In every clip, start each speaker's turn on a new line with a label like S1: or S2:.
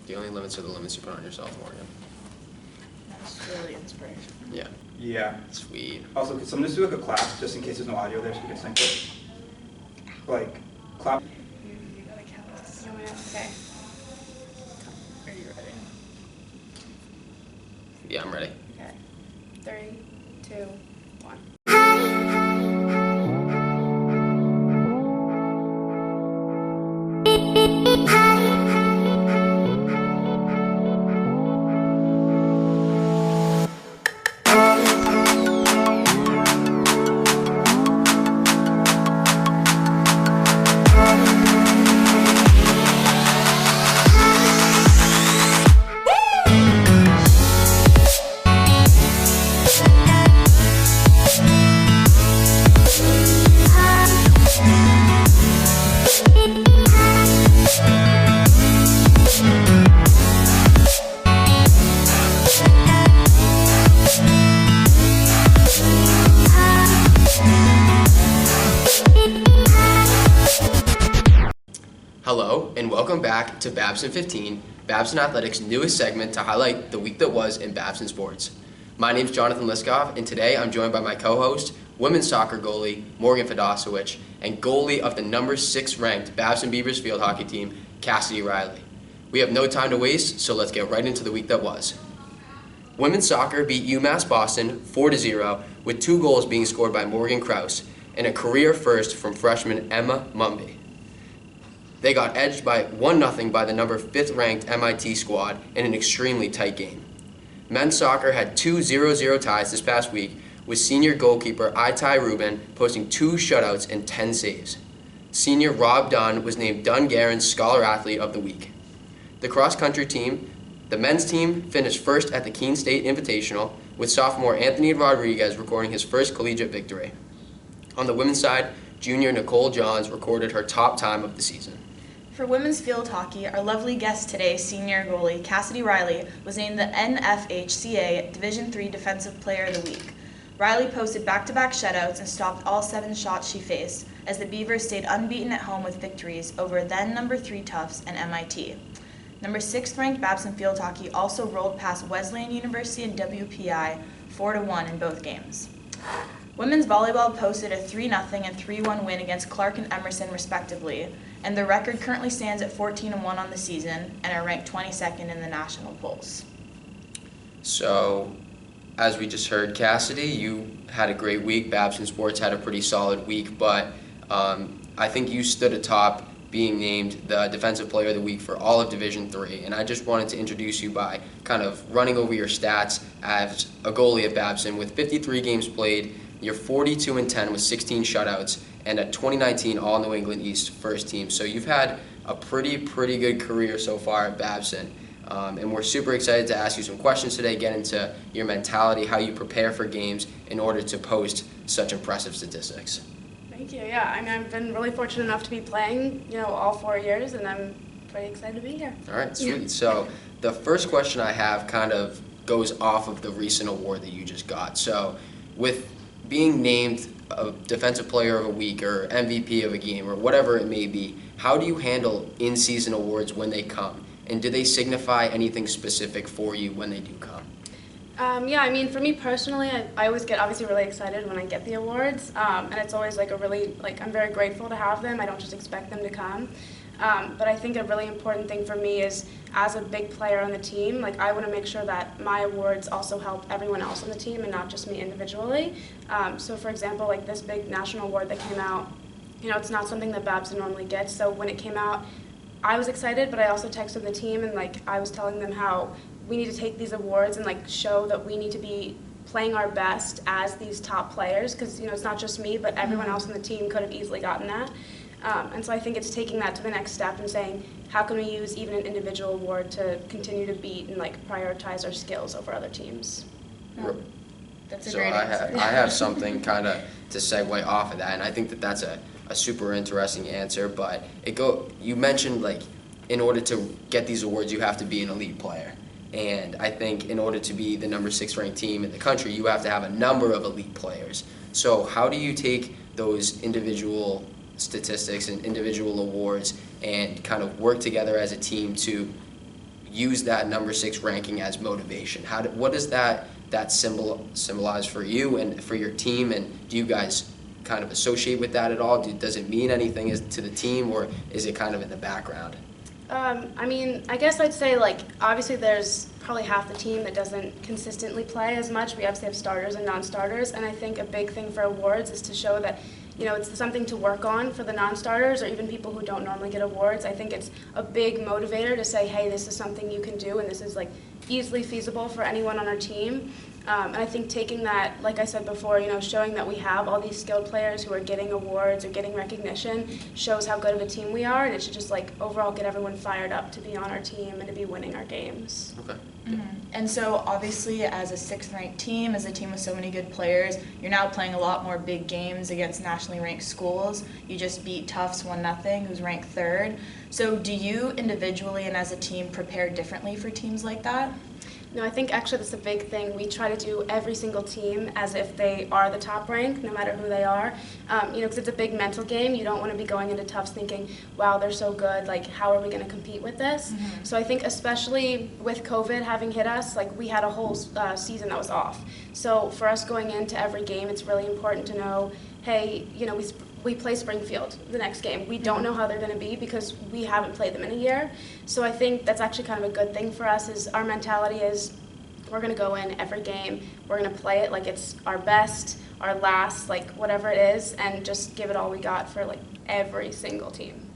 S1: The only limits are the limits you put on yourself, Morgan.
S2: That's really inspirational.
S1: Yeah.
S3: Yeah.
S1: Sweet.
S3: Also, could someone just do like a clap, just in case there's no audio there, so we can sync it? Like, clap.
S2: You gotta count this. Okay. Are you ready?
S1: Yeah, I'm ready.
S2: Okay. 3, 2, 1.
S1: Hello, and welcome back to Babson 15, Babson Athletics' newest segment to highlight the week that was in Babson sports. My name is Jonathan Liskov, and today I'm joined by my co-host, women's soccer goalie Morgan Fedosowicz, and goalie of the number 6 ranked Babson Beavers field hockey team, Cassidy Riley. We have no time to waste, so let's get right into the week that was. Women's soccer beat UMass Boston 4-0, with 2 goals being scored by Morgan Krause, and a career first from freshman Emma Mumby. They got edged by 1-0 by the number 5th ranked MIT squad in an extremely tight game. Men's soccer had 2 0-0 ties this past week, with senior goalkeeper Itai Rubin posting 2 shutouts and 10 saves. Senior Rob Dunn was named Dunn Guerin's Scholar Athlete of the Week. The cross-country team, the men's team, finished first at the Keene State Invitational, with sophomore Anthony Rodriguez recording his first collegiate victory. On the women's side, junior Nicole Johns recorded her top time of the season.
S2: For women's field hockey, our lovely guest today, senior goalie Cassidy Riley, was named the NFHCA Division III Defensive Player of the Week. Riley posted back-to-back shutouts and stopped all 7 shots she faced, as the Beavers stayed unbeaten at home with victories over then number 3 Tufts and MIT. Number 6th ranked Babson field hockey also rolled past Wesleyan University and WPI 4-1 in both games. Women's volleyball posted a 3-0 and 3-1 win against Clark and Emerson respectively, and the record currently stands at 14-1 on the season and are ranked 22nd in the national polls.
S1: So, as we just heard, Cassidy, you had a great week. Babson Sports had a pretty solid week, but I think you stood atop being named the Defensive Player of the Week for all of Division III, and I just wanted to introduce you by kind of running over your stats as a goalie at Babson. With 53 games played, you're 42-10 with 16 shutouts, and a 2019 All-New England East first team. So you've had a pretty good career so far at Babson. And we're super excited to ask you some questions today, get into your mentality, how you prepare for games in order to post such impressive statistics.
S4: Thank you. Yeah, I mean, I've been really fortunate enough to be playing, all 4 years, and I'm pretty excited to be here.
S1: All right, sweet. So the first question I have kind of goes off of the recent award that you just got. So with being named a Defensive Player of a Week or MVP of a game or whatever it may be, how do you handle in-season awards when they come? And do they signify anything specific for you when they do come?
S4: Yeah, I mean, for me personally, I always get obviously really excited when I get the awards, and it's always like I'm very grateful to have them. I don't just expect them to come. But I think a really important thing for me is, as a big player on the team, I want to make sure that my awards also help everyone else on the team and not just me individually. So for example, this big national award that came out, it's not something that Babson normally gets. So when it came out, I was excited, but I also texted the team and I was telling them how we need to take these awards and show that we need to be playing our best as these top players, because it's not just me, but everyone else on the team could have easily gotten that. And so I think it's taking that to the next step and saying, how can we use even an individual award to continue to beat and prioritize our skills over other teams?
S2: That's a
S1: So
S2: great answer.
S1: I have something kind of to segue off of that, and I think that that's a super interesting answer. But you mentioned in order to get these awards, you have to be an elite player. And I think in order to be the number 6 ranked team in the country, you have to have a number of elite players. So how do you take those individual statistics and individual awards and kind of work together as a team to use that number 6 ranking as motivation? What does that symbolize for you and for your team, and do you guys kind of associate with that at all? Does it mean anything to the team, or is it kind of in the background?
S4: I mean, I guess I'd say, like, obviously there's probably half the team that doesn't consistently play as much. We obviously have starters and non-starters, and I think a big thing for awards is to show that, you know, it's something to work on for the non-starters or even people who don't normally get awards. I think it's a big motivator to say, hey, this is something you can do, and this is, like, easily feasible for anyone on our team. And I think taking that, like I said before, you know, showing that we have all these skilled players who are getting awards or getting recognition shows how good of a team we are, and it should just, like, overall get everyone fired up to be on our team and to be winning our games.
S1: Okay.
S2: And so obviously as a 6th ranked team, as a team with so many good players, you're now playing a lot more big games against nationally ranked schools. You just beat Tufts 1-0, who's ranked 3rd. So do you individually and as a team prepare differently for teams like that?
S4: No, I think actually that's a big thing. We try to do every single team as if they are the top rank, no matter who they are. You know, because it's a big mental game. You don't want to be going into Tufts thinking, wow, they're so good, like, how are we going to compete with this? So I think especially with COVID having hit us, like, we had a whole season that was off. So for us going into every game, it's really important to know, hey, you know, we play Springfield the next game. We don't know how they're going to be because we haven't played them in a year. So I think that's actually kind of a good thing for us. Is our mentality is we're going to go in every game, we're going to play it like it's our best, our last, like whatever it is, and just give it all we got for like every single team.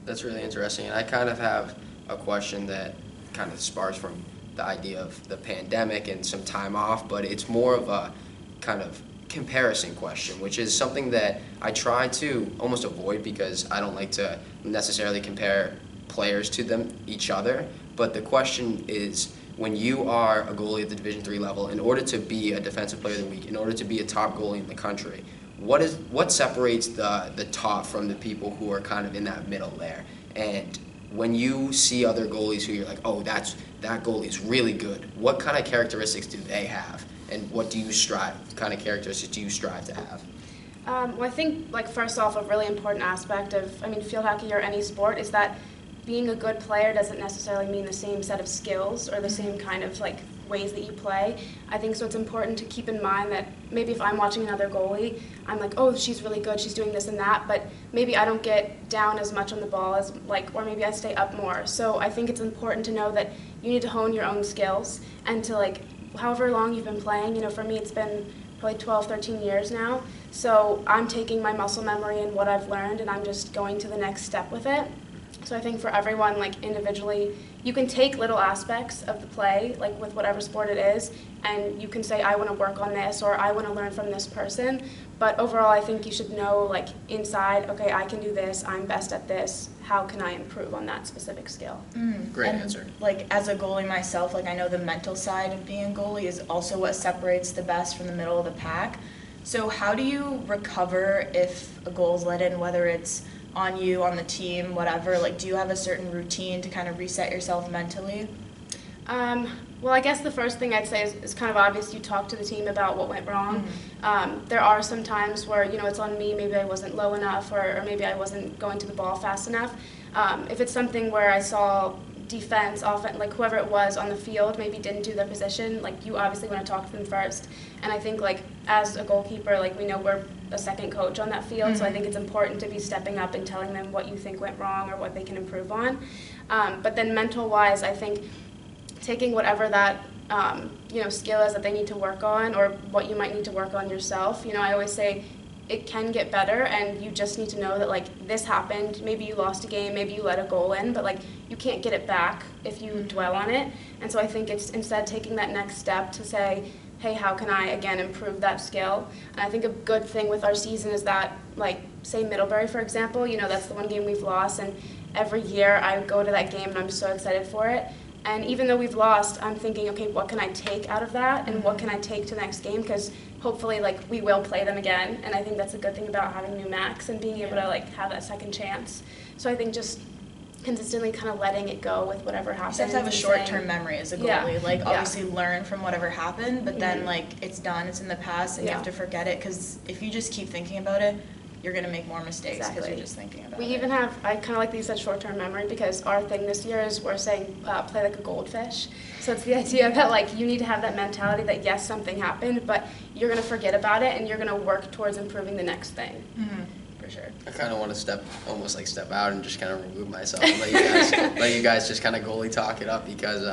S1: That's really interesting, and I kind of have a question that kind of sparks from the idea of the pandemic and some time off, but it's more of a kind of comparison question, which is something that I try to almost avoid because I don't like to necessarily compare players to each other. But the question is, when you are a goalie at the Division III level, in order to be a Defensive Player of the Week, in order to be a top goalie in the country, what separates the top from the people who are kind of in that middle there? And when you see other goalies who you're like, oh, that goalie is really good, what kind of characteristics do they have? And what kind of characteristics do you strive to have?
S4: Well, I think, like, first off, a really important aspect of, I mean, field hockey or any sport is that being a good player doesn't necessarily mean the same set of skills or the same kind of, like, ways that you play. I think so it's important to keep in mind that maybe if I'm watching another goalie, I'm like, oh, she's really good, she's doing this and that, but maybe I don't get down as much on the ball as, like, or maybe I stay up more. So I think it's important to know that you need to hone your own skills and to, like, however long you've been playing, you know, for me it's been probably 12, 13 years now. So I'm taking my muscle memory and what I've learned and I'm just going to the next step with it. So I think for everyone, like, individually, you can take little aspects of the play, like with whatever sport it is, and you can say, I want to work on this or I want to learn from this person. But overall, I think you should know, like, inside, okay, I can do this, I'm best at this, how can I improve on that specific skill?
S1: Great
S2: And,
S1: answer.
S2: like, as a goalie myself, like, I know the mental side of being a goalie is also what separates the best from the middle of the pack. So how do you recover if a goal's let in, whether it's on you, on the team, whatever? Like, do you have a certain routine to kind of reset yourself mentally?
S4: Well, I guess the first thing I'd say is kind of obvious. You talk to the team about what went wrong. There are some times where, you know, it's on me. Maybe I wasn't low enough or maybe I wasn't going to the ball fast enough. If it's something where I saw defense, offense, like whoever it was on the field maybe didn't do their position, like, you obviously want to talk to them first. And I think, like, as a goalkeeper, like, we know we're a second coach on that field, so I think it's important to be stepping up and telling them what you think went wrong or what they can improve on. But then mental-wise, I think taking whatever that you know, skill is that they need to work on or what you might need to work on yourself. You know, I always say it can get better and you just need to know that, like, this happened, maybe you lost a game, maybe you let a goal in, but, like, you can't get it back if you dwell on it. And so I think it's instead taking that next step to say, hey, how can I, again, improve that skill? And I think a good thing with our season is that, like, say Middlebury, for example, you know, that's the one game we've lost, and every year I go to that game and I'm so excited for it. And even though we've lost, I'm thinking, okay, what can I take out of that and what can I take to the next game? Because hopefully, like, we will play them again. And I think that's a good thing about having new max and being able to, like, have that second chance. So I think just consistently kind of letting it go with whatever happens.
S2: You have to have a short-term memory as a goalie.
S4: Yeah.
S2: Like, obviously learn from whatever happened, but then, like, it's done, it's in the past, and you
S4: Yeah.
S2: have to forget it, because if you just keep thinking about it, you're going to make more mistakes because
S4: Exactly.
S2: you're just thinking about
S4: We
S2: it.
S4: even have, I kind of like that you said short-term memory, because our thing this year is we're saying play like a goldfish. So it's the idea that like you need to have that mentality that yes, something happened, but you're going to forget about it and you're going to work towards improving the next thing.
S2: Mm-hmm. For sure.
S1: I kind of want to step out and just kind of remove myself and let you guys just kind of goalie talk it up, because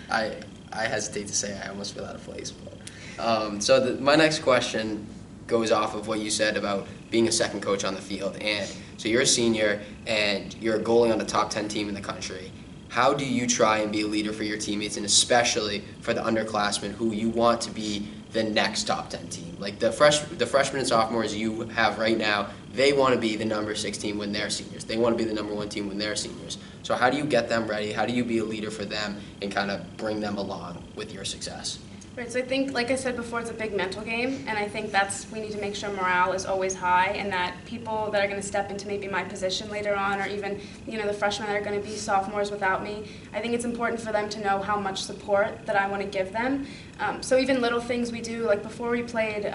S1: I hesitate to say I almost feel out of place. But so my next question goes off of what you said about being a second coach on the field. And so you're a senior and you're a goalie on the top 10 team in the country. How do you try and be a leader for your teammates, and especially for the underclassmen who you want to be the next top 10 team? Like the freshmen and sophomores you have right now, they want to be the number 6 team when they're seniors. They want to be the number 1 team when they're seniors. So how do you get them ready? How do you be a leader for them and kind of bring them along with your success?
S4: Right, so I think, like I said before, it's a big mental game, and I think we need to make sure morale is always high, and that people that are going to step into maybe my position later on, or even, the freshmen that are going to be sophomores without me, I think it's important for them to know how much support that I want to give them. So even little things we do, like before we played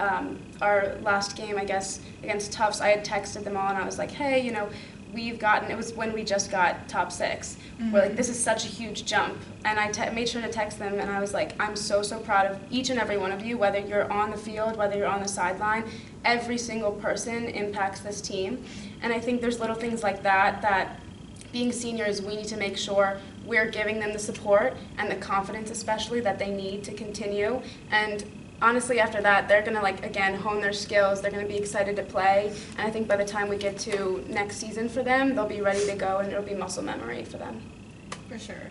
S4: our last game, I guess, against Tufts, I had texted them all, and I was like, hey, it was when we just got top 6.
S2: Mm-hmm.
S4: We're like, this is such a huge jump. And I made sure to text them, and I was like, I'm so, so proud of each and every one of you, whether you're on the field, whether you're on the sideline. Every single person impacts this team. And I think there's little things like that being seniors, we need to make sure we're giving them the support and the confidence especially that they need to continue. And honestly, after that, they're going to, again, hone their skills. They're going to be excited to play. And I think by the time we get to next season for them, they'll be ready to go, and it'll be muscle memory for them.
S2: For sure.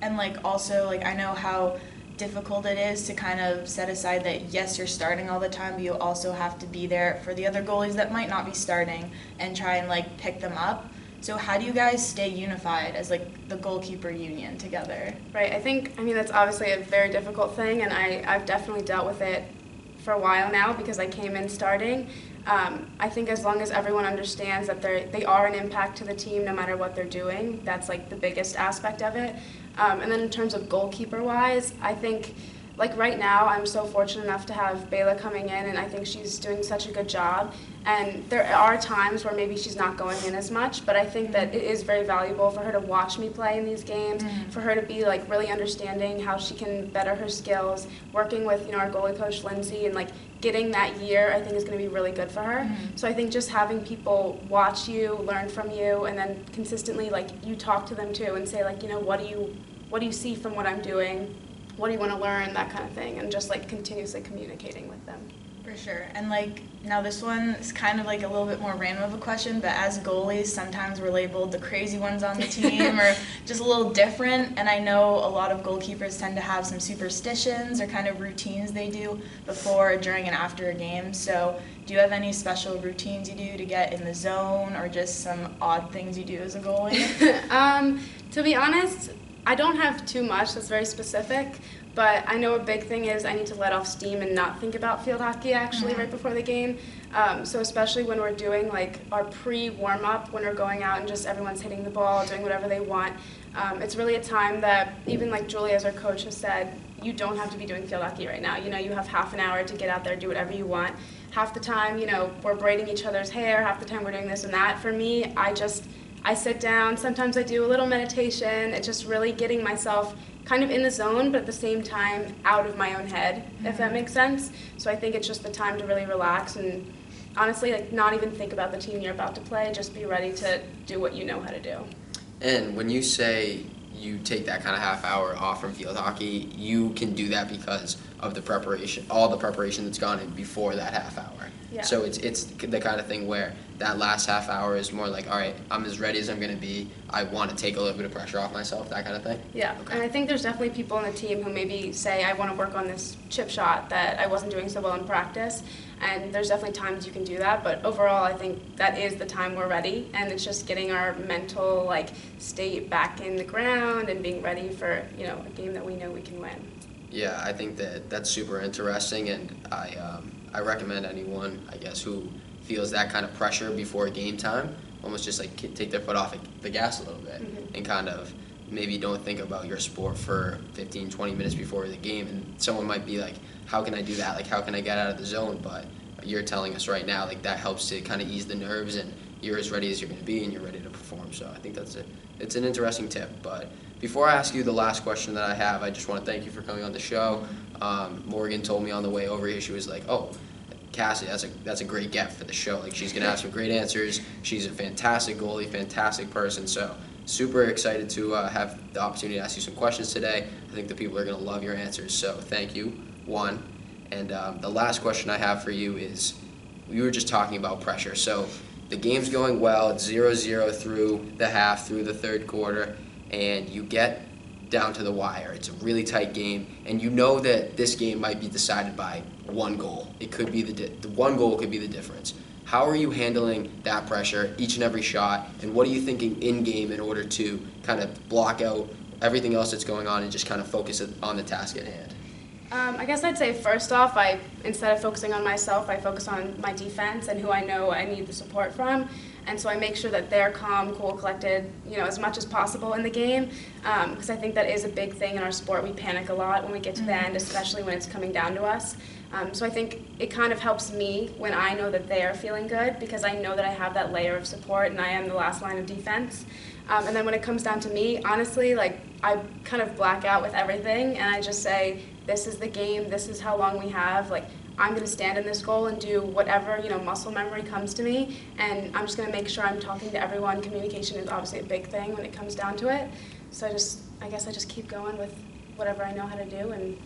S2: And, also, I know how difficult it is to kind of set aside that, yes, you're starting all the time, but you also have to be there for the other goalies that might not be starting and try and, pick them up. So how do you guys stay unified as, the goalkeeper union together?
S4: Right. I think, that's obviously a very difficult thing, and I've definitely dealt with it for a while now because I came in starting. I think as long as everyone understands that they are an impact to the team no matter what they're doing, that's, the biggest aspect of it. And then in terms of goalkeeper-wise, I think, right now, I'm so fortunate enough to have Bayla coming in, and I think she's doing such a good job. And there are times where maybe she's not going in as much, but I think that it is very valuable for her to watch me play in these games, for her to be really understanding how she can better her skills, working with our goalie coach Lindsay, and getting that year I think is going to be really good for her. So I think just having people watch you, learn from you, and then consistently you talk to them too and say what do you see from what I'm doing? What do you want to learn, that kind of thing, and just continuously communicating with them.
S2: For sure. And now this one is kind of a little bit more random of a question, but as goalies, sometimes we're labeled the crazy ones on the team or just a little different. And I know a lot of goalkeepers tend to have some superstitions or kind of routines they do before, during, and after a game. So do you have any special routines you do to get in the zone, or just some odd things you do as a goalie?
S4: To be honest, I don't have too much that's very specific, but I know a big thing is I need to let off steam and not think about field hockey actually right before the game. So especially when we're doing our pre-warm-up, when we're going out and just everyone's hitting the ball, doing whatever they want, it's really a time that even Julie as our coach has said, you don't have to be doing field hockey right now. You have half an hour to get out there, do whatever you want. Half the time, we're braiding each other's hair, half the time we're doing this and that. For me, I sit down, sometimes I do a little meditation. It's just really getting myself kind of in the zone, but at the same time out of my own head, if that makes sense. So I think it's just the time to really relax and honestly, not even think about the team you're about to play, just be ready to do what you know how to do.
S1: And when you say you take that kind of half hour off from field hockey, you can do that because of the preparation, all the preparation that's gone in before that half hour.
S4: Yeah.
S1: So it's the kind of thing where that last half hour is more all right, I'm as ready as I'm going to be. I want to take a little bit of pressure off myself, that kind of thing.
S4: Yeah,
S1: Okay.
S4: And I think there's definitely people on the team who maybe say, I want to work on this chip shot that I wasn't doing so well in practice. And there's definitely times you can do that, but overall I think that is the time we're ready, and it's just getting our mental state back in the ground and being ready for a game that we know we can win.
S1: Yeah, I think that's super interesting, and I recommend anyone, I guess, who feels that kind of pressure before game time, almost just take their foot off the gas a little bit and kind of maybe don't think about your sport for 15, 20 minutes before the game. And someone might be like, how can I do that? How can I get out of the zone? But you're telling us right now, like that helps to kind of ease the nerves, and you're as ready as you're going to be, and you're ready to perform. So I think that's it. It's an interesting tip. But before I ask you the last question that I have, I just want to thank you for coming on the show. Morgan told me on the way over here, she was like, "Oh, Cassidy, that's a great get for the show. Like, she's going to have some great answers. She's a fantastic goalie, fantastic person." So super excited to have the opportunity to ask you some questions today. I think the people are going to love your answers. So thank you, one. And the last question I have for you is, we were just talking about pressure. So the game's going well. It's 0-0 through the half, through the third quarter, and you get down to the wire. It's a really tight game, and you know that this game might be decided by one goal. It could be the one goal could be the difference. How are you handling that pressure, each and every shot, and what are you thinking in game in order to kind of block out everything else that's going on and just kind of focus on the task at hand?
S4: I guess I'd say first off, instead of focusing on myself, I focus on my defense and who I know I need the support from. And so I make sure that they're calm, cool, collected, as much as possible in the game, because I think that is a big thing in our sport. We panic a lot when we get to the end, especially when it's coming down to us. So I think it kind of helps me when I know that they are feeling good, because I know that I have that layer of support and I am the last line of defense. And then when it comes down to me, honestly, I kind of black out with everything, and I just say, this is the game, this is how long we have, I'm going to stand in this goal and do whatever, muscle memory comes to me, and I'm just going to make sure I'm talking to everyone. Communication is obviously a big thing when it comes down to it, so I guess I just keep going with whatever I know how to do and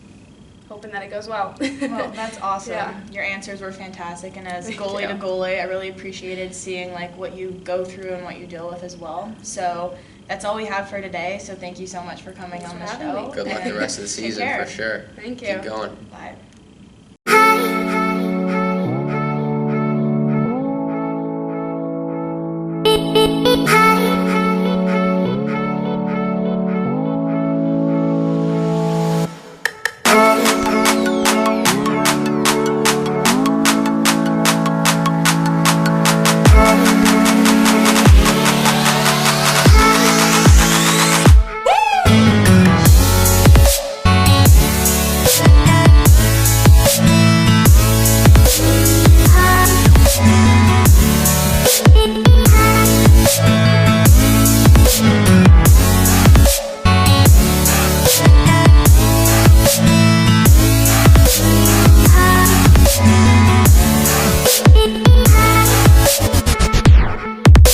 S4: hoping that it goes well.
S2: Well, that's awesome.
S4: Yeah.
S2: Your answers were fantastic, and as
S4: Thank
S2: goalie
S4: you.
S2: to goalie, I really appreciated seeing what you go through and what you deal with as well. So that's all we have for today. So thank you so much for coming
S4: Thanks
S2: on
S4: for
S2: the
S4: having
S2: show.
S4: me.
S1: Good luck the rest of the
S2: Take
S1: season
S2: care.
S1: for sure.
S4: Thank you.
S1: Keep going.
S2: Bye.